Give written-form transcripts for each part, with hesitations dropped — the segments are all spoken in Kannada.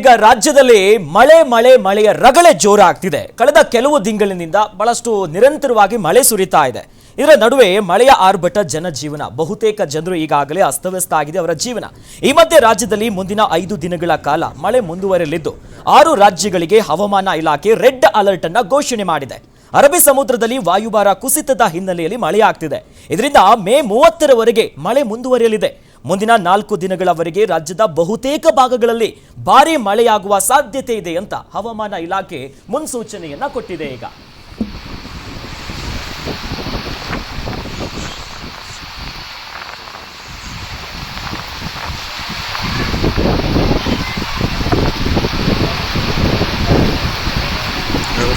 ಈಗ ರಾಜ್ಯದಲ್ಲಿ ಮಳೆಯ ರಗಳೆ ಜೋರಾಗ್ತಿದೆ. ಕಳೆದ ಕೆಲವು ತಿಂಗಳಿನಿಂದ ಬಹಳಷ್ಟು ನಿರಂತರವಾಗಿ ಮಳೆ ಸುರಿತಾ ಇದೆ. ಇದರ ನಡುವೆ ಮಳೆಯ ಆರ್ಭಟ ಜನಜೀವನ ಬಹುತೇಕ ಜನರು ಈಗಾಗಲೇ ಅಸ್ತವ್ಯಸ್ತ ಆಗಿದೆ ಅವರ ಜೀವನ. ಈ ಮಧ್ಯೆ ರಾಜ್ಯದಲ್ಲಿ ಮುಂದಿನ 5 ದಿನಗಳ ಕಾಲ ಮಳೆ ಮುಂದುವರೆಯಲಿದ್ದು 6 ರಾಜ್ಯಗಳಿಗೆ ಹವಾಮಾನ ಇಲಾಖೆ ರೆಡ್ ಅಲರ್ಟ್ ಅನ್ನು ಘೋಷಣೆ ಮಾಡಿದೆ. ಅರಬ್ಬಿ ಸಮುದ್ರದಲ್ಲಿ ವಾಯುಭಾರ ಕುಸಿತದ ಹಿನ್ನೆಲೆಯಲ್ಲಿ ಮಳೆಯಾಗ್ತಿದೆ. ಇದರಿಂದ ಮೇ 30ರವರೆಗೆ ಮಳೆ ಮುಂದುವರಿಯಲಿದೆ. ಮುಂದಿನ 4 ದಿನಗಳವರೆಗೆ ರಾಜ್ಯದ ಬಹುತೇಕ ಭಾಗಗಳಲ್ಲಿ ಭಾರೀ ಮಳೆಯಾಗುವ ಸಾಧ್ಯತೆ ಇದೆ ಅಂತ ಹವಾಮಾನ ಇಲಾಖೆ ಮುನ್ಸೂಚನೆಯನ್ನ ಕೊಟ್ಟಿದೆ. ಈಗ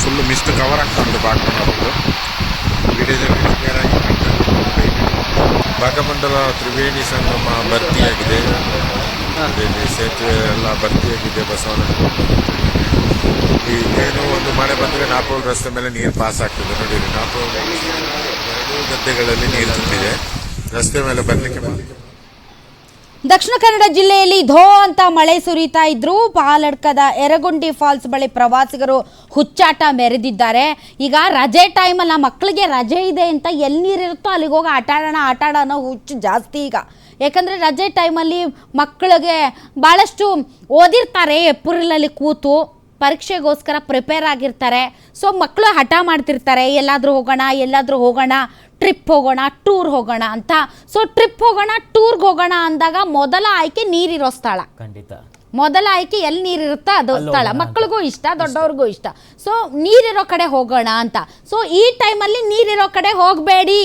ಫುಲ್ ಮಿಸ್ಟ್ ಕವರ್ ಆಗ್ತಾ ಉಂಟು ಭಾಗಮಂಡಲ ತ್ರಿವೇಣಿ ಸಂಗಮ ಭರ್ತಿಯಾಗಿದೆ. ಸೇತುವೆ ಎಲ್ಲ ಭರ್ತಿಯಾಗಿದೆ. ಬಸವನ ಏನು ಒಂದು ಮಳೆ ಬಂದರೆ ನಾಪೋಲ್ ರಸ್ತೆ ಮೇಲೆ ನೀರು ಪಾಸ್ ಆಗ್ತದೆ. ನೋಡಿರಿ, ನಾಪೋಲ್ ಗದ್ದೆಗಳಲ್ಲಿ ನೀರು ತುಂಬಿದೆ. ರಸ್ತೆ ಮೇಲೆ ಬರಲಿಕ್ಕೆ ದಕ್ಷಿಣ ಕನ್ನಡ ಜಿಲ್ಲೆಯಲ್ಲಿ ಧೋ ಅಂತ ಮಳೆ ಸುರಿತಾ ಇದ್ರು. ಪಾಲಡ್ಕದ ಯರಗುಂಡಿ ಫಾಲ್ಸ್ ಬಳಿ ಪ್ರವಾಸಿಗರು ಹುಚ್ಚಾಟ ಮೆರೆದಿದ್ದಾರೆ. ಈಗ ರಜೆ ಟೈಮಲ್ಲ, ಮಕ್ಕಳಿಗೆ ರಜೆ ಇದೆ ಅಂತ ಎಲ್ಲಿ ನೀರಿರುತ್ತೋ ಅಲ್ಲಿಗೆ ಹೋಗಿ ಆಟ ಆಡೋಣ ಅನ್ನೋ ಹುಚ್ಚು ಜಾಸ್ತಿ ಈಗ. ಯಾಕಂದರೆ ರಜೆ ಟೈಮಲ್ಲಿ ಮಕ್ಕಳಿಗೆ ಭಾಳಷ್ಟು ಓದಿರ್ತಾರೆ, ಏಪ್ರಿಲಲ್ಲಿ ಕೂತು ಪರೀಕ್ಷೆಗೋಸ್ಕರ ಪ್ರಿಪೇರ್ ಆಗಿರ್ತಾರೆ. ಸೊ ಮಕ್ಕಳು ಹಠ ಮಾಡ್ತಿರ್ತಾರೆ, ಎಲ್ಲಾದರೂ ಹೋಗೋಣ, ಟ್ರಿಪ್ ಹೋಗೋಣ, ಟೂರ್ ಹೋಗೋಣ ಅಂತ. ಸೊ ಟ್ರಿಪ್ ಹೋಗೋಣ, ಟೂರ್ಗೆ ಹೋಗೋಣ ಅಂದಾಗ ಮೊದಲ ಆಯ್ಕೆ ನೀರಿರೋ ಸ್ಥಳ. ಖಂಡಿತ ಮೊದಲ ಆಯ್ಕೆ ಎಲ್ಲಿ ನೀರಿರುತ್ತೋ ಅದು ಸ್ಥಳ. ಮಕ್ಕಳಿಗೂ ಇಷ್ಟ, ದೊಡ್ಡವ್ರಿಗೂ ಇಷ್ಟ. ಸೊ ನೀರಿರೋ ಕಡೆ ಹೋಗೋಣ ಅಂತ. ಸೊ ಈ ಟೈಮಲ್ಲಿ ನೀರಿರೋ ಕಡೆ ಹೋಗಬೇಡಿ.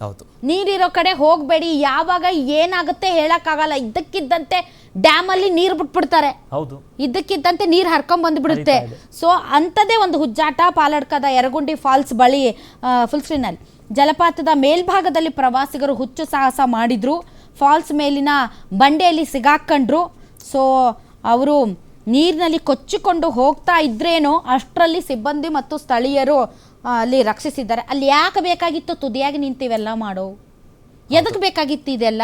ಹೌದು, ನೀರಿರೋ ಕಡೆ ಹೋಗಬೇಡಿ. ಯಾವಾಗ ಏನಾಗುತ್ತೆ ಹೇಳಕ್ಕಾಗಲ್ಲ. ಇದ್ದಕ್ಕಿದ್ದಂತೆ ಡ್ಯಾಮಲ್ಲಿ ನೀರು ಬಿಟ್ಬಿಡ್ತಾರೆ. ಹೌದು, ಇದ್ದಕ್ಕಿದ್ದಂತೆ ನೀರು ಹರ್ಕೊಂಡ್ಬಂದ್ಬಿಡುತ್ತೆ. ಸೊ ಅಂಥದ್ದೇ ಒಂದು ಹುಚ್ಚಾಟ ಪಾಲಡ್ಕದ ಯರಗುಂಡಿ ಫಾಲ್ಸ್ ಬಳಿ ಫುಲ್ ಸ್ಕ್ರೀನಲ್ಲಿ ಜಲಪಾತದ ಮೇಲ್ಭಾಗದಲ್ಲಿ ಪ್ರವಾಸಿಗರು ಹುಚ್ಚು ಸಾಹಸ ಮಾಡಿದ್ರು. ಫಾಲ್ಸ್ ಮೇಲಿನ ಬಂಡೆಯಲ್ಲಿ ಸಿಗಾಕೊಂಡ್ರು. ಸೊ ಅವರು ನೀರಿನಲ್ಲಿ ಕೊಚ್ಚಿಕೊಂಡು ಹೋಗ್ತಾ ಇದ್ರೇನೋ ಅಷ್ಟರಲ್ಲಿ ಸಿಬ್ಬಂದಿ ಮತ್ತು ಸ್ಥಳೀಯರು ಅಲ್ಲಿ ರಕ್ಷಿಸಿದ್ದಾರೆ. ಅಲ್ಲಿ ಯಾಕೆ ಬೇಕಾಗಿತ್ತು ತುದಿಯಾಗಿ ನಿಂತಿವೆಲ್ಲ ಮಾಡೋ? ಎದಕ್ಕೆ ಬೇಕಾಗಿತ್ತು ಇದೆಲ್ಲ?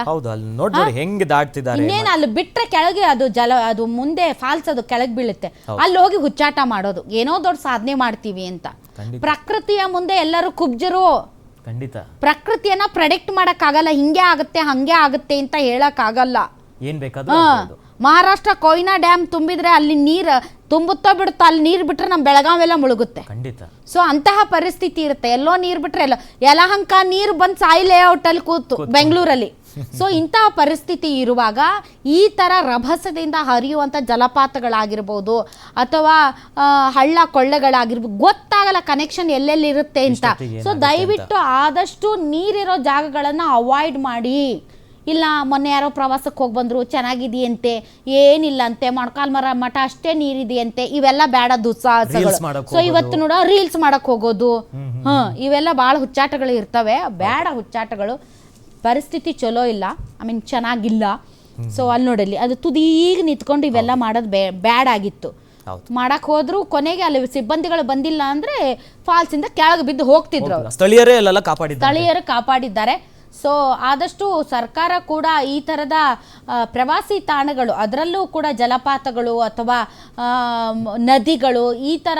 ಇನ್ನೇನು ಅಲ್ಲಿ ಬಿಟ್ರೆ ಕೆಳಗೆ ಅದು ಮುಂದೆ ಫಾಲ್ಸ್ ಅದು ಕೆಳಗೆ ಬೀಳುತ್ತೆ. ಅಲ್ಲಿ ಹೋಗಿ ಹುಚ್ಚಾಟ ಮಾಡೋದು, ಏನೋ ದೊಡ್ಡ ಸಾಧನೆ ಮಾಡ್ತೀವಿ ಅಂತ. ಪ್ರಕೃತಿಯ ಮುಂದೆ ಎಲ್ಲರೂ ಕುಬ್ಜರು. ಖಂಡಿತ ಪ್ರಕೃತಿಯನ್ನ ಪ್ರೆಡಿಕ್ಟ್ ಮಾಡಕ್ಕಾಗಲ್ಲ. ಹಿಂಗೆ ಆಗುತ್ತೆ ಹಂಗೆ ಆಗುತ್ತೆ ಅಂತ ಹೇಳಕ್ಕಾಗಲ್ಲ. ಮಹಾರಾಷ್ಟ್ರ ಕೊಯ್ನಾ ಡ್ಯಾಮ್ ತುಂಬಿದ್ರೆ ಅಲ್ಲಿ ನೀರು ತುಂಬುತ್ತೋ ಬಿಡುತ್ತೋ, ಅಲ್ಲಿ ನೀರು ಬಿಟ್ರೆ ನಮ್ಮ ಬೆಳಗಾವೆಲ್ಲ ಮುಳುಗುತ್ತೆ. ಖಂಡಿತ. ಸೊ ಅಂತಹ ಪರಿಸ್ಥಿತಿ ಇರುತ್ತೆ. ಎಲ್ಲೋ ನೀರು ಬಿಟ್ರೆ ಯಲಹಂಕ ನೀರು ಬಂದು ಸಾಯಿ ಲೇಔಟ್ ಅಲ್ಲಿ ಕೂತು ಬೆಂಗಳೂರಲ್ಲಿ. ಸೊ ಇಂತಹ ಪರಿಸ್ಥಿತಿ ಇರುವಾಗ ಈ ಥರ ರಭಸದಿಂದ ಹರಿಯುವಂಥ ಜಲಪಾತಗಳಾಗಿರ್ಬೋದು ಅಥವಾ ಹಳ್ಳ ಕೊಳ್ಳಗಳಾಗಿರ್ಬೋದು, ಗೊತ್ತಾಗಲ್ಲ ಕನೆಕ್ಷನ್ ಎಲ್ಲೆಲ್ಲಿರುತ್ತೆ ಅಂತ. ಸೊ ದಯವಿಟ್ಟು ಆದಷ್ಟು ನೀರಿರೋ ಜಾಗಗಳನ್ನು ಅವಾಯ್ಡ್ ಮಾಡಿ. ಇಲ್ಲ, ಮೊನ್ನೆ ಯಾರೋ ಪ್ರವಾಸಕ್ಕೆ ಹೋಗಿ ಬಂದರು, ಚೆನ್ನಾಗಿದೆಯಂತೆ, ಏನಿಲ್ಲ ಅಂತೆ, ಮೊಣಕಾಲ್ಮರ ಮಠ ಅಷ್ಟೇ ನೀರಿದೆಯಂತೆ, ಇವೆಲ್ಲ ಬೇಡ ದುಸ್ಸಾಹಸಗಳು. ಸೊ ಇವತ್ತು ನೋಡೋ ರೀಲ್ಸ್ ಮಾಡಕ್ಕೆ ಹೋಗೋದು, ಇವೆಲ್ಲ ಭಾಳ ಹುಚ್ಚಾಟಗಳು ಇರ್ತವೆ. ಬೇಡ ಹುಚ್ಚಾಟಗಳು. ಪರಿಸ್ಥಿತಿ ಚಲೋ ಇಲ್ಲ, ಚೆನ್ನಾಗಿಲ್ಲ. ಸೊ ಅಲ್ಲಿ ನೋಡಲಿ ಅದು ತುದೀಗ ನಿಂತ್ಕೊಂಡು ಇವೆಲ್ಲ ಮಾಡೋದು ಬ್ಯಾಡ್ ಆಗಿತ್ತು. ಮಾಡಕ್ ಹೋದ್ರು ಕೊನೆಗೆ ಅಲ್ಲಿ ಸಿಬ್ಬಂದಿಗಳು ಬಂದಿಲ್ಲ ಅಂದ್ರೆ ಫಾಲ್ಸಿಂದ ಕೆಳಗೆ ಬಿದ್ದು ಹೋಗ್ತಿದ್ರು. ಸ್ಥಳೀಯರು ಕಾಪಾಡಿದ್ದಾರೆ. ಸೊ ಆದಷ್ಟು ಸರ್ಕಾರ ಕೂಡ ಈ ಥರದ ಪ್ರವಾಸಿ ತಾಣಗಳು, ಅದರಲ್ಲೂ ಕೂಡ ಜಲಪಾತಗಳು ನದಿಗಳು, ಈ ಥರ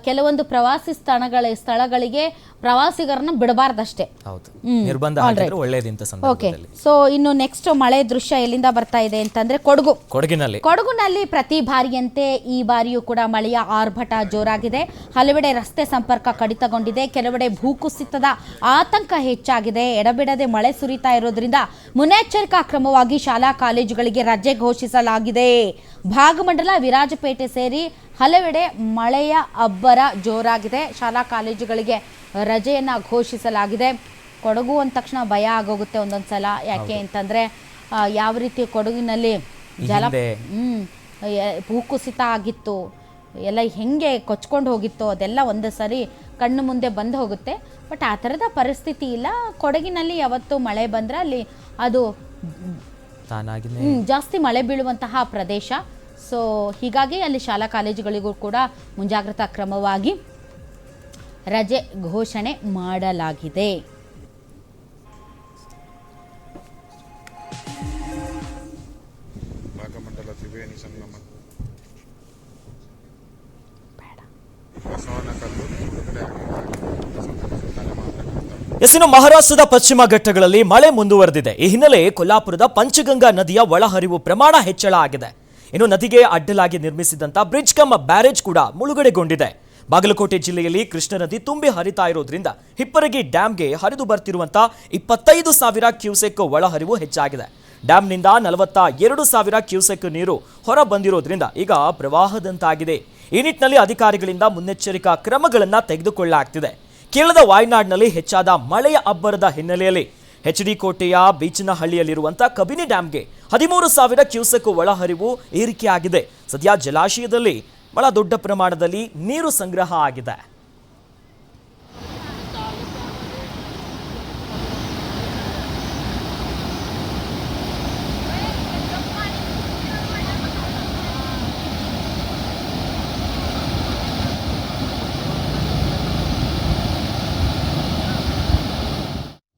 ಕೆಲವೊಂದು ಪ್ರವಾಸಿ ಸ್ಥಳಗಳಿಗೆ ಪ್ರವಾಸಿಗರನ್ನ ಬಿಡಬಾರ್ದಷ್ಟೇ. ಓಕೆ. ಸೊ ಇನ್ನು ನೆಕ್ಸ್ಟ್ ಮಳೆ ದೃಶ್ಯ ಎಲ್ಲಿಂದ ಬರ್ತಾ ಇದೆ ಅಂತಂದ್ರೆ ಕೊಡಗುನಲ್ಲಿ ಪ್ರತಿ ಬಾರಿಯಂತೆ ಈ ಬಾರಿಯೂ ಕೂಡ ಮಳೆಯ ಆರ್ಭಟ ಜೋರಾಗಿದೆ. ಹಲವೆಡೆ ರಸ್ತೆ ಸಂಪರ್ಕ ಕಡಿತಗೊಂಡಿದೆ. ಕೆಲವೆಡೆ ಭೂಕುಸಿತದ ಆತಂಕ ಹೆಚ್ಚಾಗಿದೆ. ಎಡಬಿಡದೆ ಮಳೆ ಸುರಿತಾ ಇರೋದ್ರಿಂದ ಮುನ್ನೆಚ್ಚರಿಕಾ ಕ್ರಮವಾಗಿ ಶಾಲಾ ಕಾಲೇಜುಗಳಿಗೆ ರಜೆ ಘೋಷಿಸಲಾಗಿದೆ. ಭಾಗಮಂಡಲ, ವಿರಾಜಪೇಟೆ ಸೇರಿ ಹಲವೆಡೆ ಮಳೆಯ ಅಬ್ಬರ ಜೋರಾಗಿದೆ. ಶಾಲಾ ಕಾಲೇಜುಗಳಿಗೆ ರಜೆಯನ್ನು ಘೋಷಿಸಲಾಗಿದೆ. ಕೊಡಗು ಅಂದ ತಕ್ಷಣ ಭಯ ಆಗೋಗುತ್ತೆ ಒಂದೊಂದು ಸಲ. ಯಾಕೆ ಅಂತಂದರೆ ಯಾವ ರೀತಿ ಕೊಡಗಿನಲ್ಲಿ ಭೂಕುಸಿತ ಆಗಿತ್ತು, ಎಲ್ಲ ಹೆಂಗೆ ಕೊಚ್ಕೊಂಡು ಹೋಗಿತ್ತು, ಅದೆಲ್ಲ ಒಂದು ಸರಿ ಕಣ್ಣು ಮುಂದೆ ಬಂದು ಹೋಗುತ್ತೆ. ಬಟ್ ಆ ಥರದ ಪರಿಸ್ಥಿತಿ ಇಲ್ಲ. ಕೊಡಗಿನಲ್ಲಿ ಯಾವತ್ತು ಮಳೆ ಬಂದರೆ ಅಲ್ಲಿ ಅದು ಜಾಸ್ತಿ ಮಳೆ ಬೀಳುವಂತಹ ಪ್ರದೇಶ. ಸೊ ಹೀಗಾಗಿ ಅಲ್ಲಿ ಶಾಲಾ ಕಾಲೇಜುಗಳಿಗೂ ಕೂಡ ಮುಂಜಾಗ್ರತಾ ಕ್ರಮವಾಗಿ ರಜೆ ಘೋಷಣೆ ಮಾಡಲಾಗಿದೆ. ಭಾಗಮಂಡಲ ತ್ರಿವೇಣಿ ಸಂಗಮ ಇನ್ನು ಮಹಾರಾಷ್ಟ್ರದ ಪಶ್ಚಿಮ ಘಟ್ಟಗಳಲ್ಲಿ ಮಳೆ ಮುಂದುವರೆದಿದೆ. ಈ ಹಿನ್ನೆಲೆ ಕೊಲ್ಲಾಪುರದ ಪಂಚಗಂಗಾ ನದಿಯ ಒಳಹರಿವು ಪ್ರಮಾಣ ಹೆಚ್ಚಳ ಆಗಿದೆ. ಇನ್ನು ನದಿಗೆ ಅಡ್ಡಲಾಗಿ ನಿರ್ಮಿಸಿದಂತ ಬ್ರಿಡ್ಜ್ ಕಮ್ ಬ್ಯಾರೇಜ್ ಕೂಡ ಮುಳುಗಡೆಗೊಂಡಿದೆ. ಬಾಗಲಕೋಟೆ ಜಿಲ್ಲೆಯಲ್ಲಿ ಕೃಷ್ಣಾ ನದಿ ತುಂಬಿ ಹರಿತಾ ಇರೋದ್ರಿಂದ ಹಿಪ್ಪರಗಿ ಡ್ಯಾಂಗೆ ಹರಿದು ಬರ್ತಿರುವಂತ 25,000 ಕ್ಯೂಸೆಕ್ ಒಳಹರಿವು ಹೆಚ್ಚಾಗಿದೆ. ಡ್ಯಾಂನಿಂದ 42,000 ಕ್ಯೂಸೆಕ್ ನೀರು ಹೊರ ಬಂದಿರೋದ್ರಿಂದ ಈಗ ಪ್ರವಾಹದಂತಾಗಿದೆ. ಈ ನಿಟ್ಟಿನಲ್ಲಿ ಅಧಿಕಾರಿಗಳಿಂದ ಮುನ್ನೆಚ್ಚರಿಕಾ ಕ್ರಮಗಳನ್ನು ತೆಗೆದುಕೊಳ್ಳಲಾಗ್ತಿದೆ. ಕೇರಳದ ವಾಯ್ನಾಡ್ನಲ್ಲಿ ಹೆಚ್ಚಾದ ಮಳೆಯ ಅಬ್ಬರದ ಹಿನ್ನೆಲೆಯಲ್ಲಿ HD ಕೋಟೆಯ ಬೀಚನಹಳ್ಳಿಯಲ್ಲಿರುವಂತಹ ಕಬಿನಿ ಡ್ಯಾಂಗೆ 13,000 ಕ್ಯೂಸೆಕ್ ಒಳಹರಿವು ಏರಿಕೆಯಾಗಿದೆ. ಸದ್ಯ ಜಲಾಶಯದಲ್ಲಿ ಬಹಳ ದೊಡ್ಡ ಪ್ರಮಾಣದಲ್ಲಿ ನೀರು ಸಂಗ್ರಹ ಆಗಿದೆ.